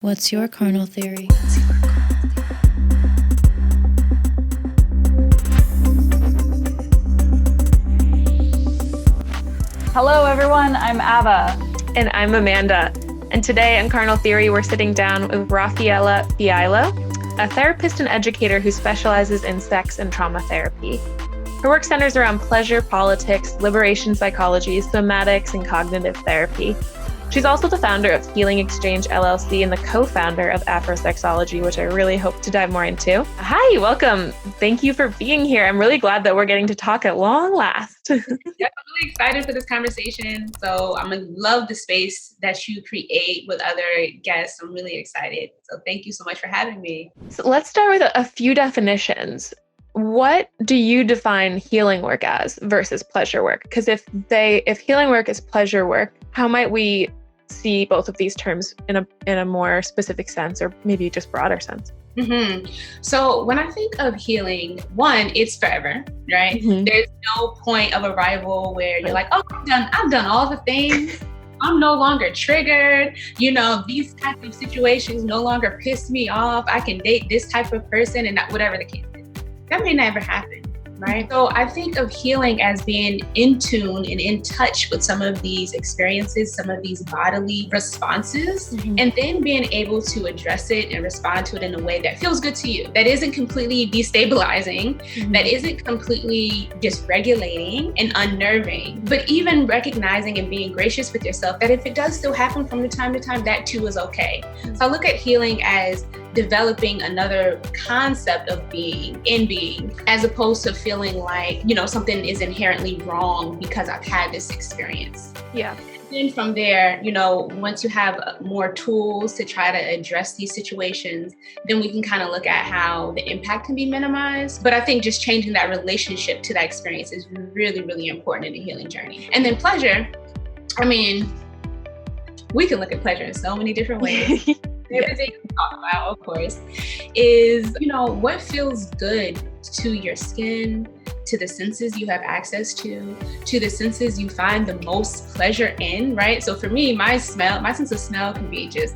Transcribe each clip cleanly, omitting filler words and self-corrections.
What's your carnal theory? Hello everyone, I'm Abba. And I'm Amanda. And today on Carnal Theory, we're sitting down with Rafaella Fiallo, a therapist and educator who specializes in sex and trauma therapy. Her work centers around pleasure, politics, liberation psychology, somatics, and cognitive therapy. She's also the founder of Healing Exchange LLC and the co-founder of Afrosexology, which I really hope to dive more into. Hi, welcome. Thank you for being here. I'm really glad that we're getting to talk at long last. Yeah, I'm really excited for this conversation. So I'm going to love the space that you create with other guests. I'm really excited. So thank you so much for having me. So let's start with a few definitions. What do you define healing work as versus pleasure work? Because if healing work is pleasure work, how might we see both of these terms in a more specific sense, or maybe just broader sense? Mm-hmm. So when I think of healing, one, it's forever, right? Mm-hmm. There's no point of arrival where you're like, oh, I've done all the things. I'm no longer triggered. These type of situations no longer piss me off. I can date this type of person and whatever the case is. That may never happen. Right. So I think of healing as being in tune and in touch with some of these experiences, some of these bodily responses, and then being able to address it and respond to it in a way that feels good to you, that isn't completely destabilizing, that isn't completely dysregulating and unnerving, but even recognizing and being gracious with yourself that if it does still happen from time to time, that too is okay. So I look at healing as developing another concept of being, as opposed to feeling like, something is inherently wrong because I've had this experience. Yeah. And then from there, once you have more tools to try to address these situations, then we can kind of look at how the impact can be minimized. But I think just changing that relationship to that experience is really, really important in the healing journey. And then pleasure, we can look at pleasure in so many different ways. Everything we talk about, of course, is, what feels good to your skin, to the senses you have access to the senses you find the most pleasure in, right? So for me, my sense of smell can be just,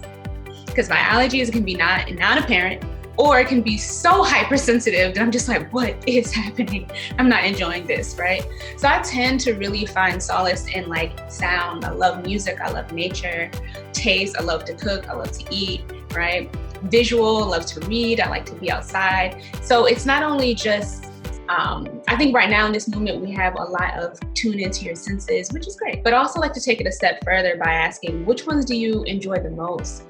because my allergies can be not apparent, or it can be so hypersensitive that I'm just like, what is happening? I'm not enjoying this, right? So I tend to really find solace in sound. I love music. I love nature. Taste. I love to cook. I love to eat, right? Visual. I love to read. I like to be outside. So it's not only just, I think right now in this movement, we have a lot of tune into your senses, which is great. But I also like to take it a step further by asking, which ones do you enjoy the most?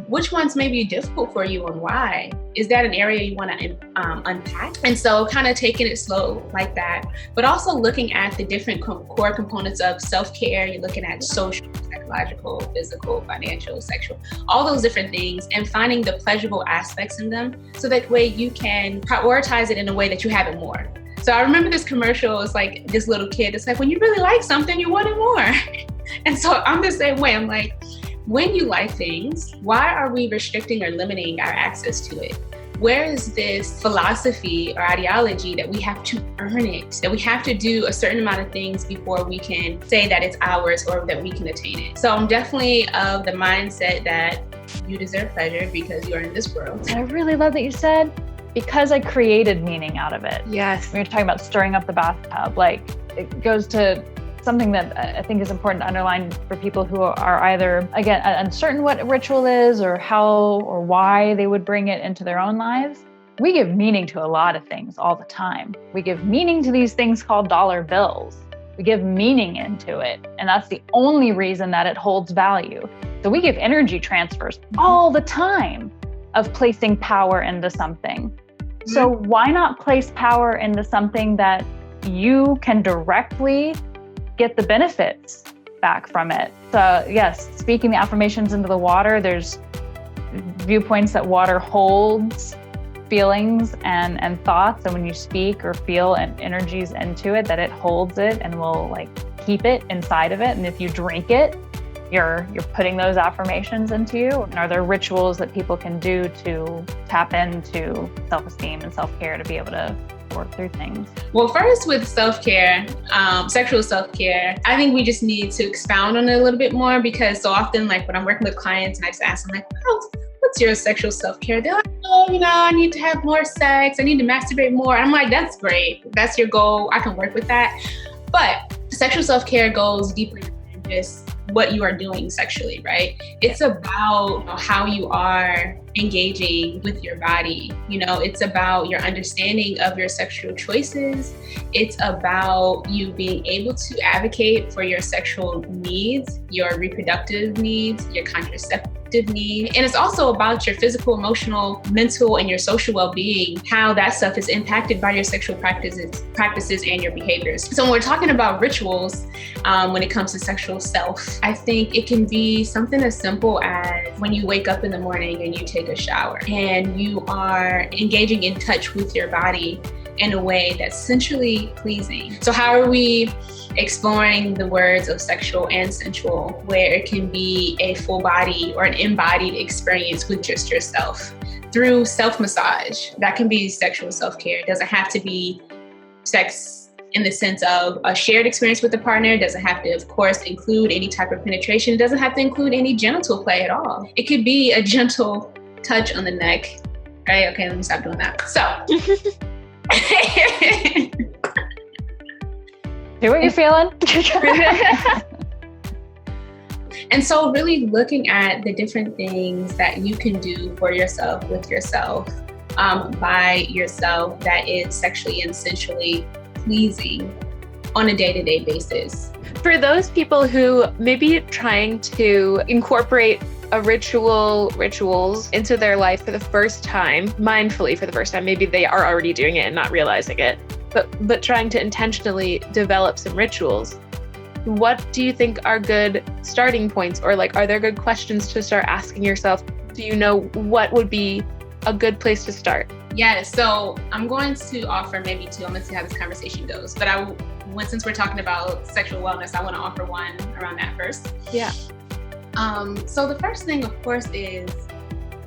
Which ones may be difficult for you and why? Is that an area you want to unpack? And so kind of taking it slow like that, but also looking at the different core components of self-care. You're looking at social, psychological, physical, financial, sexual, all those different things, and finding the pleasurable aspects in them. So that way you can prioritize it in a way that you have it more. So I remember this commercial, it's like this little kid, it's like, when you really like something, you want it more. And so I'm the same way. I'm like, when you like things, why are we restricting or limiting our access to it? Where is this philosophy or ideology that we have to earn it, that we have to do a certain amount of things before we can say that it's ours or that we can attain it? So I'm definitely of the mindset that you deserve pleasure because you are in this world. I really love that you said, because I created meaning out of it. Yes. We were talking about stirring up the bathtub. It goes to something that I think is important to underline for people who are either, again, uncertain what ritual is or how or why they would bring it into their own lives. We give meaning to a lot of things all the time. We give meaning to these things called dollar bills. We give meaning into it, and that's the only reason that it holds value. So we give energy transfers all the time of placing power into something. So why not place power into something that you can directly get the benefits back from it? So yes, speaking the affirmations into the water, there's viewpoints that water holds feelings and thoughts. And when you speak or feel and energies into it, that it holds it and will keep it inside of it. And if you drink it, you're putting those affirmations into you. And are there rituals that people can do to tap into self-esteem and self-care to be able to work through things? Well, first with self-care, sexual self-care, I think we just need to expound on it a little bit more, because so often, like when I'm working with clients and I just ask them like, what's your sexual self-care? They're like, I need to have more sex. I need to masturbate more. I'm like, that's great. That's your goal. I can work with that. But sexual self-care goes deeper than just what you are doing sexually, right? It's about how you are engaging with your body. It's about your understanding of your sexual choices. It's about you being able to advocate for your sexual needs, your reproductive needs, your contraceptive needs. And it's also about your physical, emotional, mental, and your social well-being, how that stuff is impacted by your sexual practices and your behaviors. So when we're talking about rituals, when it comes to sexual self, I think it can be something as simple as when you wake up in the morning and you take a shower and you are engaging in touch with your body in a way that's sensually pleasing. So how are we exploring the words of sexual and sensual, where it can be a full body or an embodied experience with just yourself through self-massage? That can be sexual self-care. It doesn't have to be sex in the sense of a shared experience with a partner. It doesn't have to, of course, include any type of penetration. It doesn't have to include any genital play at all. It could be a gentle touch on the neck, right? Okay, let me stop doing that. So. Do what you're feeling. And so really looking at the different things that you can do for yourself, with yourself, by yourself, that is sexually and sensually pleasing on a day-to-day basis. For those people who may be trying to incorporate rituals into their life for the first time, mindfully for the first time, maybe they are already doing it and not realizing it, but trying to intentionally develop some rituals, what do you think are good starting points? Or are there good questions to start asking yourself? Do you know what would be a good place to start? Yeah, so I'm going to offer maybe two. I'm going to see how this conversation goes. But since we're talking about sexual wellness, I want to offer one around that first. Yeah. So the first thing, of course, is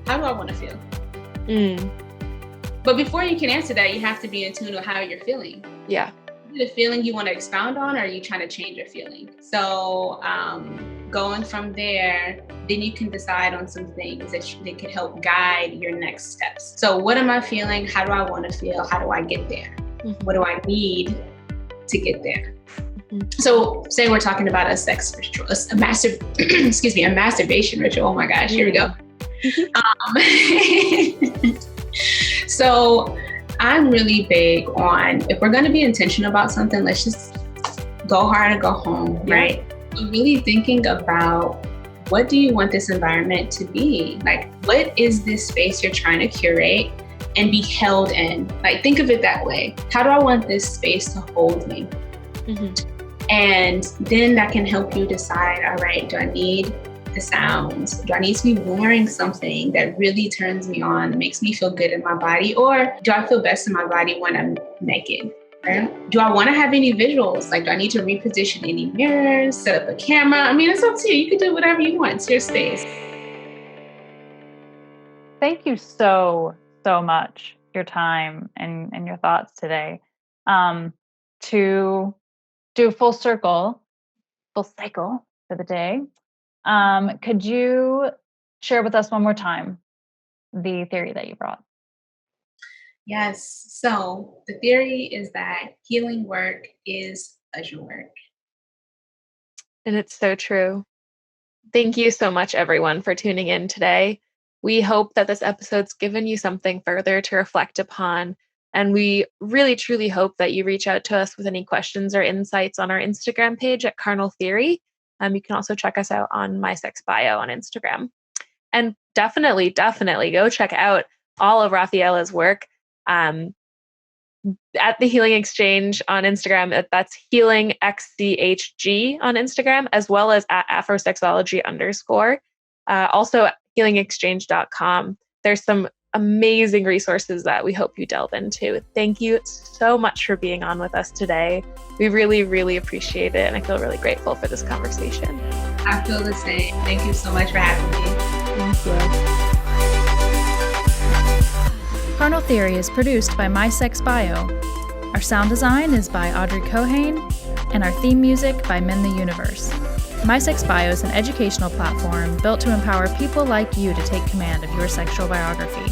how do I want to feel? But before you can answer that, you have to be in tune with how you're feeling. Yeah. Is it a feeling you want to expound on, or are you trying to change your feeling? So going from there, then you can decide on some things that could help guide your next steps. So what am I feeling? How do I want to feel? How do I get there? Mm-hmm. What do I need to get there? Mm-hmm. So say we're talking about a sex ritual, a masturbation ritual. Oh my gosh, here we go. So I'm really big on, if we're going to be intentional about something, let's just go hard and go home, right? So really thinking about, what do you want this environment to be? What is this space you're trying to curate and be held in? Think of it that way. How do I want this space to hold me? Mm-hmm. And then that can help you decide, all right, do I need the sounds? Do I need to be wearing something that really turns me on, makes me feel good in my body? Or do I feel best in my body when I'm naked? Right? Do I want to have any visuals? Do I need to reposition any mirrors, set up a camera? I mean, it's up to you. You can do whatever you want. It's your space. Thank you so much, your time and your thoughts today. To do full cycle for the day. Could you share with us one more time the theory that you brought? Yes. So the theory is that healing work is pleasure work. And it's so true. Thank you so much, everyone, for tuning in today. We hope that this episode's given you something further to reflect upon. And we really, truly hope that you reach out to us with any questions or insights on our Instagram page at Carnal Theory. You can also check us out on My Sex Bio on Instagram. And definitely go check out all of Rafaella's work at the Healing Exchange on Instagram. That's HealingXCHG on Instagram, as well as at Afrosexology_. Also healingexchange.com. There's some amazing resources that we hope you delve into. Thank you so much for being on with us today. We really, really appreciate it. And I feel really grateful for this conversation. I feel the same. Thank you so much for having me. Thank you. Carnal Theory is produced by My Sex Bio. Our sound design is by Audrey Cohane, and our theme music by Min the Universe. My Sex Bio is an educational platform built to empower people like you to take command of your sexual biography.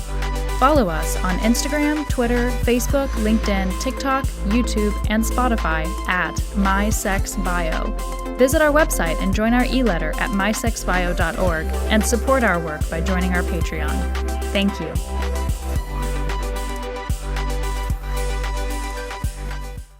Follow us on Instagram, Twitter, Facebook, LinkedIn, TikTok, YouTube, and Spotify at My Sex Bio. Visit our website and join our e-letter at mysexbio.org and support our work by joining our Patreon. Thank you.